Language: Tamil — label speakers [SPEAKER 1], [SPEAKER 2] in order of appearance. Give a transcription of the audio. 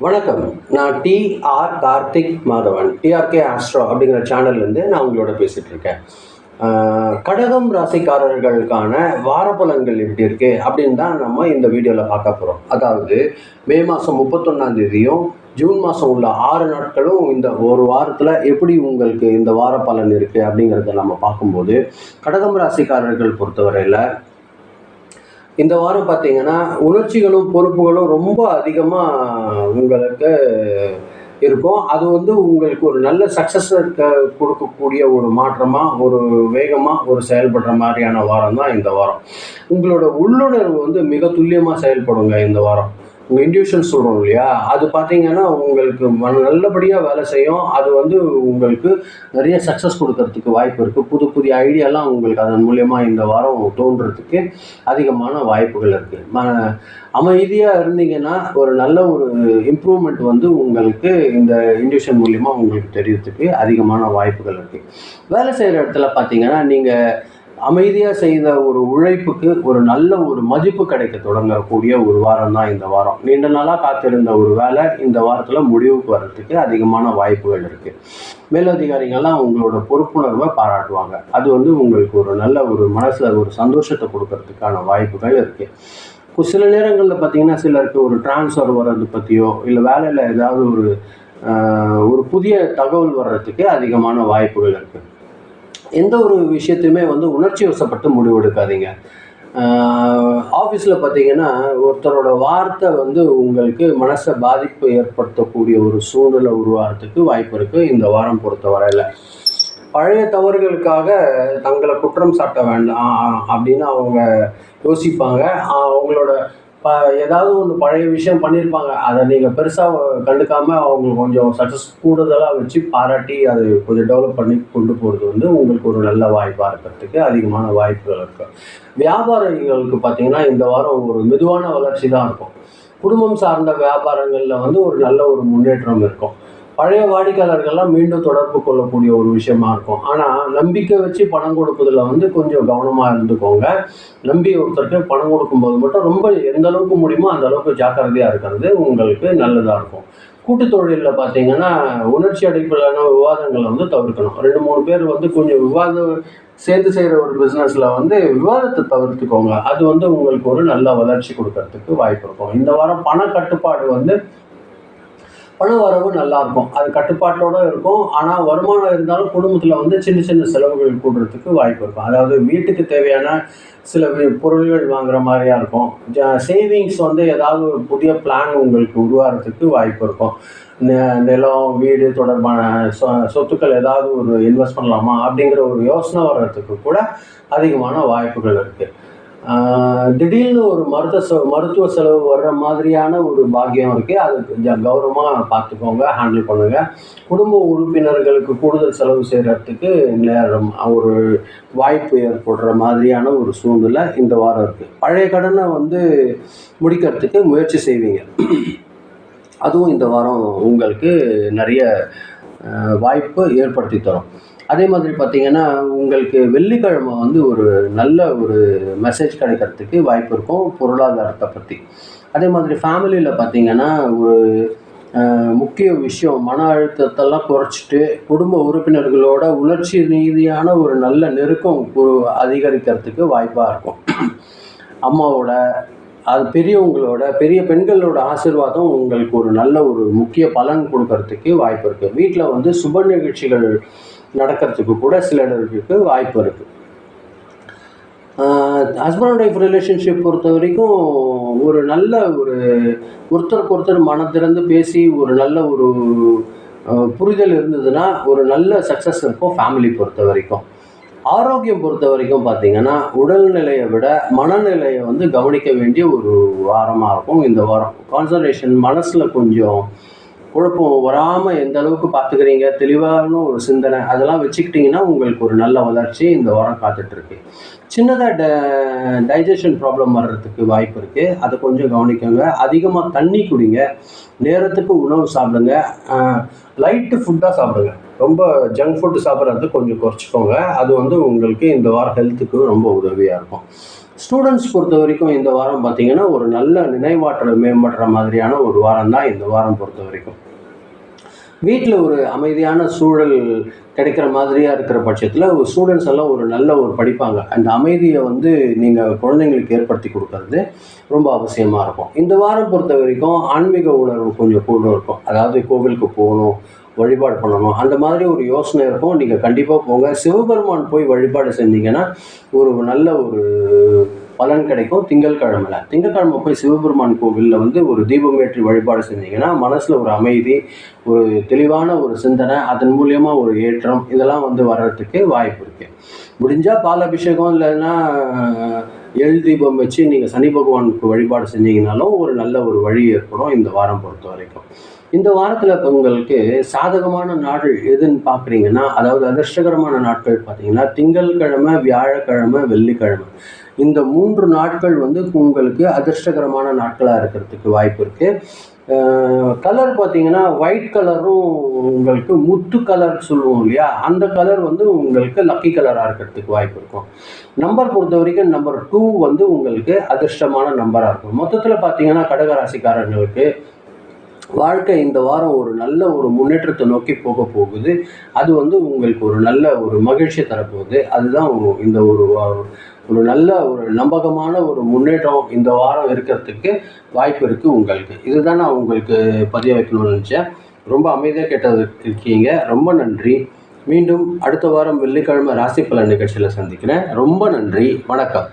[SPEAKER 1] வணக்கம். நான் TR Karthik Madhavan. TRK astro அப்படிங்கிற சேனல்லேருந்து நான் உங்களோட பேசிகிட்டு இருக்கேன். கடகம் ராசிக்காரர்களுக்கான வாரப்பலன்கள் எப்படி இருக்குது அப்படின்னு தான் நம்ம இந்த வீடியோவில் பார்க்க போகிறோம். அதாவது மே மாதம் 31ஆம் ஜூன் மாதம் உள்ள 6 நாட்களும் இந்த ஒரு வாரத்தில் எப்படி உங்களுக்கு இந்த வார பலன் இருக்குது அப்படிங்கிறத நம்ம பார்க்கும்போது, கடகம் ராசிக்காரர்கள் பொறுத்தவரையில் இந்த வாரம் பார்த்தீங்கன்னா உணர்ச்சிகளும் பொறுப்புகளும் ரொம்ப அதிகமாக உங்களுக்கு இருக்கும். அது உங்களுக்கு ஒரு நல்ல சக்ஸஸ் கொடுக்கக்கூடிய ஒரு மாற்றமாக, ஒரு வேகமாக ஒரு செயல்படுற மாதிரியான வாரம் தான் இந்த வாரம். உங்களோட உள்ளுணர்வு மிக துல்லியமாக செயல்படுங்க இந்த வாரம். உங்கள் இன்ட்யூஷன் சொல்கிறோம் இல்லையா, அது பார்த்தீங்கன்னா உங்களுக்கு நல்லபடியாக வேலை செய்யும். அது உங்களுக்கு நிறைய சக்ஸஸ் கொடுக்கறதுக்கு வாய்ப்பு இருக்குது. புது புதிய ஐடியாலாம் உங்களுக்கு அதன் மூலயமா இந்த வாரம் தோன்றதுக்கு அதிகமான வாய்ப்புகள் இருக்குது. அமைதியாக இருந்தீங்கன்னா ஒரு நல்ல ஒரு இம்ப்ரூவ்மெண்ட் உங்களுக்கு இந்த இன்ட்யூஷன் மூலிமா உங்களுக்கு தெரியறதுக்கு அதிகமான வாய்ப்புகள் இருக்குது. வேலை செய்கிற இடத்துல பார்த்தீங்கன்னா நீங்கள் அமைதியாக செய்த ஒரு உழைப்புக்கு ஒரு நல்ல ஒரு மதிப்பு கிடைக்க தொடங்கக்கூடிய ஒரு வாரம் தான் இந்த வாரம். நீண்ட நாளாக காத்திருந்த ஒரு வேலை இந்த வாரத்தில் முடிவுக்கு வர்றதுக்கு அதிகமான வாய்ப்புகள் இருக்குது. மேலதிகாரிகள்லாம் உங்களோட பொறுப்புணர்வை பாராட்டுவாங்க. அது உங்களுக்கு ஒரு நல்ல ஒரு மனசில் ஒரு சந்தோஷத்தை கொடுக்கறதுக்கான வாய்ப்புகள் இருக்குது. சில நேரங்களில் பார்த்தீங்கன்னா சிலருக்கு ஒரு டிரான்ஸ்ஃபர் வர்றது பற்றியோ இல்லை வேலையில் ஏதாவது ஒரு புதிய தகவல் வர்றதுக்கு அதிகமான வாய்ப்புகள் இருக்குது. எந்த ஒரு விஷயத்தையுமே உணர்ச்சி வசப்பட்டு முடிவெடுக்காதீங்க. ஆஃபீஸில் பார்த்தீங்கன்னா ஒருத்தரோட வார்த்தை உங்களுக்கு மனசை பாதிப்பு ஏற்படுத்தக்கூடிய ஒரு சூழ்நிலை உருவாகிறதுக்கு வாய்ப்பு இருக்குது இந்த வாரம் பொறுத்த வரையில். பழைய தவறுகளுக்காக தங்களை குற்றம் சாட்ட வேண்டாம் அப்படின்னு அவங்க யோசிப்பாங்க. அவங்களோட ஏதாவது ஒன்று பழைய விஷயம் பண்ணியிருப்பாங்க, அதை நீங்கள் பெருசாக கண்டுக்காமல் அவங்க கொஞ்சம் சக்ஸஸ் கூடுதலாக வச்சு பாராட்டி அதை கொஞ்சம் டெவலப் பண்ணி கொண்டு போகிறது உங்களுக்கு ஒரு நல்ல வாய்ப்பாக இருக்கிறதுக்கு அதிகமான வாய்ப்புகள் இருக்குது. வியாபாரிகளுக்கு பார்த்தீங்கன்னா இந்த வாரம் ஒரு மெதுவான வளர்ச்சி தான் இருக்கும். குடும்பம் சார்ந்த வியாபாரங்களில் ஒரு நல்ல ஒரு முன்னேற்றம் இருக்கும். பழைய வாடிக்கையாளர்கள்லாம் மீண்டும் தொடர்பு கொள்ளக்கூடிய ஒரு விஷயமா இருக்கும். ஆனால் நம்பிக்கை வச்சு பணம் கொடுப்பதில் கொஞ்சம் கவனமாக இருந்துக்கோங்க. நம்பி ஒருத்தருக்கு பணம் கொடுக்கும்போது மட்டும் ரொம்ப எந்த அளவுக்கு முடியுமோ அந்த அளவுக்கு ஜாக்கிரதையாக இருக்கிறது உங்களுக்கு நல்லதாக இருக்கும். கூட்டு தொழிலில் பார்த்தீங்கன்னா உணர்ச்சி அடிப்படையிலான விவாதங்களை தவிர்க்கணும். 2-3 பேர் கொஞ்சம் விவாதம் சேர்த்து செய்கிற ஒரு பிஸ்னஸில் விவாதத்தை தவிர்த்துக்கோங்க. அது உங்களுக்கு ஒரு நல்ல வளர்ச்சி கொடுக்கறதுக்கு வாய்ப்பு இருக்கும். இந்த வாரம் பண கட்டுப்பாடு பண வரவு நல்லா இருக்கும். அது கட்டுப்பாட்டோடு இருக்கும். ஆனால் வருமானம் இருந்தாலும் குடும்பத்தில் சின்ன சின்ன செலவுகள் கூடுறதுக்கு வாய்ப்பு இருக்கும். அதாவது வீட்டுக்கு தேவையான சில பொருள்கள் வாங்குற மாதிரியா இருக்கும். சேவிங்ஸ் ஏதாவது ஒரு புதிய பிளான் உங்களுக்கு உருவாகிறதுக்கு வாய்ப்பு இருக்கும். நிலம் வீடு தொடர்பான சொத்துக்கள் ஏதாவது ஒரு இன்வெஸ்ட் பண்ணலாமா அப்படிங்கிற ஒரு யோசனை வர்றதுக்கு கூட அதிகமான வாய்ப்புகள் இருக்குது. திடீர்னு ஒரு மருத்துவ செலவு வர்ற மாதிரியான ஒரு பாக்கியம் இருக்குது. அது கொஞ்சம் கௌரவமாக பார்த்துக்கோங்க, ஹேண்டில் பண்ணுங்கள். குடும்ப உறுப்பினர்களுக்கு கூடுதல் செலவு செய்கிறதுக்கு நேரம் ஒரு வாய்ப்பு ஏற்படுற மாதிரியான ஒரு சூழ்நிலை இந்த வாரம் இருக்குது. பழைய கடனை முடிக்கிறதுக்கு முயற்சி செய்வீங்க. அதுவும் இந்த வாரம் உங்களுக்கு நிறைய வாய்ப்பு ஏற்படுத்தி தரும். அதே மாதிரி பார்த்தீங்கன்னா உங்களுக்கு வெள்ளிக்கிழமை ஒரு நல்ல ஒரு மெசேஜ் கிடைக்கிறதுக்கு வாய்ப்பு இருக்கும் பொருளாதாரத்தை பற்றி. அதே மாதிரி ஃபேமிலியில் பார்த்தீங்கன்னா ஒரு முக்கிய விஷயம் மன அழுத்தத்தெல்லாம் குறைச்சிட்டு குடும்ப உறுப்பினர்களோட உணர்ச்சி ரீதியான ஒரு நல்ல நெருக்கம் அதிகரிக்கிறதுக்கு வாய்ப்பாக இருக்கும். அம்மாவோட பெரியவங்களோட பெரிய பெண்களோட ஆசீர்வாதம் உங்களுக்கு ஒரு நல்ல ஒரு முக்கிய பலன் கொடுக்கறதுக்கு வாய்ப்பு இருக்குது. வீட்டில் சுப நிகழ்ச்சிகள் நடக்கிறதுக்கு கூட சிலருக்கு வாய்ப்பு இருக்குது. ஹஸ்பண்ட் அண்ட் ஒய்ஃப் ரிலேஷன்ஷிப் பொறுத்த வரைக்கும் ஒரு நல்ல ஒரு ஒருத்தருக்கு ஒருத்தர் மனம் திறந்து பேசி ஒரு நல்ல ஒரு புரிதல் இருந்ததுன்னா ஒரு நல்ல சக்ஸஸ் இருக்கும். ஃபேமிலி பொறுத்த வரைக்கும் ஆரோக்கியம் பொறுத்த வரைக்கும் பார்த்தீங்கன்னா உடல்நிலையை விட மனநிலையை கவனிக்க வேண்டிய ஒரு வாரமாக இருக்கும் இந்த வாரம். கான்சன்ட்ரேஷன் மனசில் கொஞ்சம் குழப்பம் வராமல் எந்த அளவுக்கு பார்த்துக்கிறீங்க, தெளிவான ஒரு சிந்தனை அதெல்லாம் வச்சுக்கிட்டிங்கன்னா உங்களுக்கு ஒரு நல்ல வளர்ச்சி இந்த வாரம் காத்துட்ருக்கு. சின்னதாக டைஜஷன் ப்ராப்ளம் வர்றதுக்கு வாய்ப்பு இருக்குது. அதை கொஞ்சம் கவனிக்கோங்க. அதிகமாக தண்ணி குடிங்க, நேரத்துக்கு உணவு சாப்பிடுங்க, லைட்டு ஃபுட்டாக சாப்பிடுங்க. ரொம்ப ஜங்க் ஃபுட்டு சாப்பிட்றது கொஞ்சம் குறைச்சிக்கோங்க. அது உங்களுக்கு இந்த வாரம் ஹெல்த்துக்கு ரொம்ப உதவியாக இருக்கும். ஸ்டூடெண்ட்ஸ் பொறுத்த வரைக்கும் இந்த வாரம் பார்த்தீங்கன்னா ஒரு நல்ல நினைவாற்றல் மேம்படுற மாதிரியான ஒரு வாரம் தான் இந்த வாரம் பொறுத்த வரைக்கும். வீட்டில் ஒரு அமைதியான சூழல் கிடைக்கிற மாதிரியாக இருக்கிற பட்சத்தில் ஸ்டூடெண்ட்ஸ் எல்லாம் ஒரு நல்ல ஒரு படிப்பாங்க. அந்த அமைதியை வந்து நீங்கள் குழந்தைங்களுக்கு ஏற்படுத்தி கொடுக்கறது ரொம்ப அவசியமாக இருக்கும். இந்த வாரம் பொறுத்த வரைக்கும் ஆன்மீக உணர்வு கொஞ்சம் கூட இருக்கும். அதாவது கோவிலுக்கு போகணும், வழிபாடு பண்ணணும், அந்த மாதிரி ஒரு யோசனை இருக்கும். நீங்கள் கண்டிப்பாக போங்க. சிவபெருமான் போய் வழிபாடு செஞ்சீங்கன்னா ஒரு நல்ல ஒரு பலன் கிடைக்கும். திங்கட்கிழமை போய் சிவபெருமான் கோவிலில் வந்து ஒரு தீபம் ஏற்றி வழிபாடு செஞ்சீங்கன்னா மனசில் ஒரு அமைதி, ஒரு தெளிவான ஒரு சிந்தனை, அதன் மூலியமாக ஒரு ஏற்றம் இதெல்லாம் வந்து வர்றதுக்கு வாய்ப்பு இருக்குது. முடிஞ்சால் பால் அபிஷேகம் இல்லைன்னா எள் தீபம் வச்சு நீங்கள் சனி பகவானுக்கு வழிபாடு செஞ்சீங்கனாலும் ஒரு நல்ல ஒரு வழி ஏற்படும் இந்த வாரம் பொறுத்த வரைக்கும். இந்த வாரத்தில் உங்களுக்கு சாதகமான நாள் எதுன்னு பார்க்குறீங்கன்னா, அதாவது அதிர்ஷ்டகரமான நாட்கள் பார்த்தீங்கன்னா திங்கட்கிழமை, வியாழக்கிழமை, வெள்ளிக்கிழமை. இந்த 3 நாட்கள் வந்து உங்களுக்கு அதிர்ஷ்டகரமான நாட்களாக இருக்கிறதுக்கு வாய்ப்பு இருக்குது. கலர் பார்த்தீங்கன்னா ஒயிட் கலரும் உங்களுக்கு முத்து கலர் சொல்லுவோம் இல்லையா, அந்த கலர் வந்து உங்களுக்கு லக்கி கலராக இருக்கிறதுக்கு வாய்ப்பு இருக்கும். நம்பர் பொறுத்த வரைக்கும் நம்பர் 2 வந்து உங்களுக்கு அதிர்ஷ்டமான நம்பராக இருக்கும். மொத்தத்தில் பார்த்தீங்கன்னா கடகராசிக்காரர்களுக்கு வாழ்க்கை இந்த வாரம் ஒரு நல்ல ஒரு முன்னேற்றத்தை நோக்கி போக போகுது. அது வந்து உங்களுக்கு ஒரு நல்ல ஒரு மகிழ்ச்சியை தரப்போகுது. அதுதான் இந்த ஒரு நல்ல ஒரு நம்பகமான ஒரு முன்னேற்றம் இந்த வாரம் இருக்கிறதுக்கு வாய்ப்பு இருக்குது உங்களுக்கு. இதுதான் நான் உங்களுக்கு பதிய வைக்கணும்னு நினச்சேன். ரொம்ப அமைதியாக கேட்டதுக்கு இருக்கீங்க. ரொம்ப நன்றி. மீண்டும் அடுத்த வாரம் வெள்ளிக்கிழமை ராசி பலன் நிகழ்ச்சியில் சந்திக்கிறேன். ரொம்ப நன்றி. வணக்கம்.